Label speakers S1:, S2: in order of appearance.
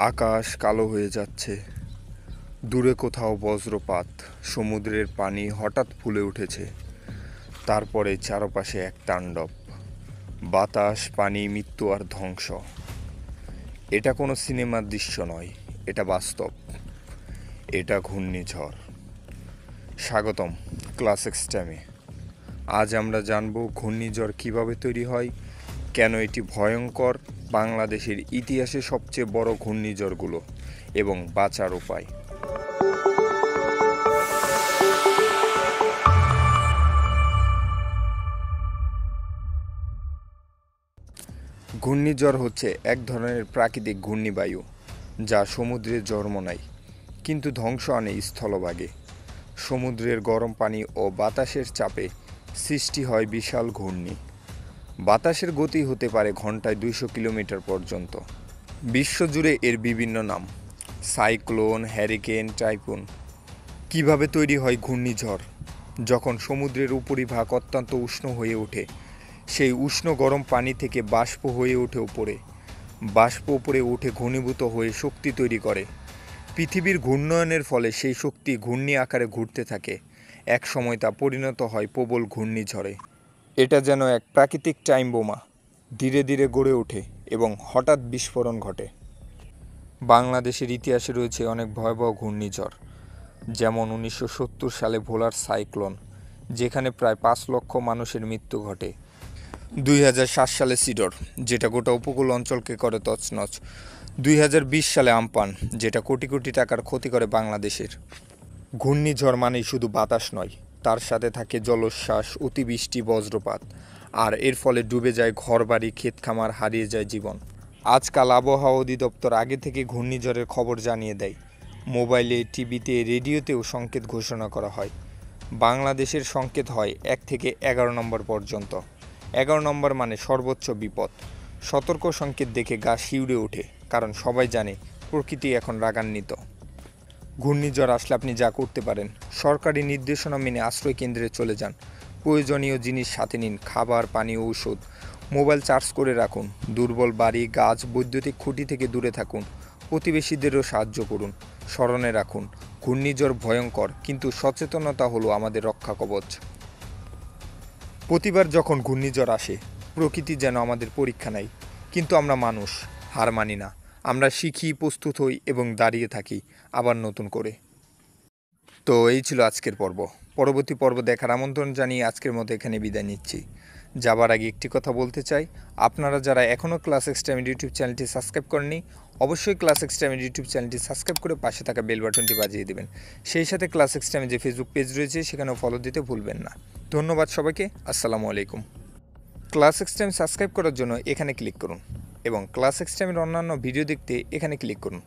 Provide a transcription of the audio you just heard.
S1: আকাশ কালো হয়ে যাচ্ছে, দূরে কোথাও বজ্রপাত, সমুদ্রের পানি হঠাৎ ফুলে উঠেছে। তারপরে চারপাশে এক তাণ্ডব, বাতাস, পানি, মৃত্যু আর ধ্বংস। এটা কোনো সিনেমার দৃশ্য নয়, এটা বাস্তব, এটা ঘূর্ণিঝড়। স্বাগতম ক্লাস এক্সট্রিমে। আজ আমরা জানব ঘূর্ণিঝড় কিভাবে তৈরি হয়, কেন এটি ভয়ঙ্কর, বাংলাদেশের ইতিহাসে সবচেয়ে বড় ঘূর্ণিঝড়গুলো এবং বাঁচার উপায়। ঘূর্ণিঝড় হচ্ছে এক ধরনের প্রাকৃতিক ঘূর্ণিবায়ু যা সমুদ্রে জন্ম নেয় কিন্তু ধ্বংস আনে স্থলভাগে। সমুদ্রের গরম পানি ও বাতাসের চাপে সৃষ্টি হয় বিশাল ঘূর্ণি। বাতাসের গতি হতে পারে ঘন্টায় 200 কিলোমিটার পর্যন্ত। বিশ্বজুড়ে এর বিভিন্ন নাম: সাইক্লোন, হ্যারিকেন, টাইফুন। কিভাবে তৈরি হয় ঘূর্ণিঝড়? যখন সমুদ্রের উপরিভাগ অত্যন্ত উষ্ণ হয়ে ওঠে, সেই উষ্ণ গরম পানি থেকে বাষ্প হয়ে ওঠে উপরে। বাষ্প উপরে উঠে ঘনীভূত হয়ে শক্তি তৈরি করে। পৃথিবীর ঘূর্ণয়নের ফলে সেই শক্তি ঘূর্ণি আকারে ঘুরতে থাকে। এক সময় তা পরিণত হয় প্রবল ঘূর্ণিঝড়ে। এটা যেন এক প্রাকৃতিক টাইম বোমা, ধীরে ধীরে গড়ে ওঠে এবং হঠাৎ বিস্ফোরণ ঘটে। বাংলাদেশের ইতিহাসে রয়েছে অনেক ভয়াবহ ঘূর্ণিঝড়, যেমন 1970 সালে ভোলার সাইক্লোন, যেখানে প্রায় 5 লক্ষ মানুষের মৃত্যু ঘটে। 2007 সালে সিডর, যেটা গোটা উপকূল অঞ্চলকে করে তছনছ। 2020 সালে আমপান, যেটা কোটি কোটি টাকার ক্ষতি করে বাংলাদেশের। ঘূর্ণিঝড় মানেই শুধু বাতাস নয়, তার সাথে থাকে জলোচ্ছ্বাস, অতিবৃষ্টি, বজ্রপাত, আর এর ফলে ডুবে যায় ঘরবাড়ি, ক্ষেত খামার, হারিয়ে যায় জীবন। আজকাল আবহাওয়া অধিদপ্তর আগে থেকে ঘূর্ণিঝড়ের খবর জানিয়ে দেয়। মোবাইলে, টিভিতে, রেডিওতেও সংকেত ঘোষণা করা হয়। বাংলাদেশের সংকেত হয় 1 থেকে 11 নম্বর পর্যন্ত। 11 নম্বর মানে সর্বোচ্চ বিপদ। সতর্ক সংকেত দেখে গা শিউরে ওঠে, কারণ সবাই জানে প্রকৃতি এখন রাগান্বিত। ঘূর্ণিঝড় আসলে আপনি যা করতে পারেন: সরকারি নির্দেশনা মেনে আশ্রয় কেন্দ্রে চলে যান, প্রয়োজনীয় জিনিস সাথে নিন, খাবার, পানি, ঔষধ। মোবাইল চার্জ করে রাখুন, দুর্বল বাড়ি, গাছ, বৈদ্যুতিক খুঁটি থেকে দূরে থাকুন, প্রতিবেশীদেরও সাহায্য করুন। স্মরণে রাখুন, ঘূর্ণিঝড় ভয়ঙ্কর, কিন্তু সচেতনতা হলো আমাদের রক্ষা কবচ। প্রতিবার যখন ঘূর্ণিঝড় আসে, প্রকৃতি যেন আমাদের পরীক্ষা নেয়, কিন্তু আমরা মানুষ হার মানি না। আমরা শিখি, প্রস্তুত হই এবং দাঁড়িয়ে থাকি আবার নতুন করে। তো এই ছিল আজকের পর্ব। পরবর্তী পর্ব দেখার আমন্ত্রণ জানিয়ে আজকের মতো এখানে বিদায় নিচ্ছি। যাবার আগে একটি কথা বলতে চাই, আপনারা যারা এখনও ক্লাস এক্সট্রিম ইউটিউব চ্যানেলটি সাবস্ক্রাইব করেননি, অবশ্যই ক্লাস এক্সট্রিম ইউটিউব চ্যানেলটি সাবস্ক্রাইব করে পাশে থাকা বেল বাটনটি বাজিয়ে দেবেন। সেই সাথে ক্লাস এক্সট্রিমে যে ফেসবুক পেজ রয়েছে সেখানেও ফলো দিতে ভুলবেন না। ধন্যবাদ সবাইকে। আসসালামু আলাইকুম। ক্লাস এক্সট্রিম সাবস্ক্রাইব করার জন্য এখানে ক্লিক করুন এবং ক্লাস এক্সট্রিমের অন্যান্য ভিডিও দেখতে এখানে ক্লিক করুন।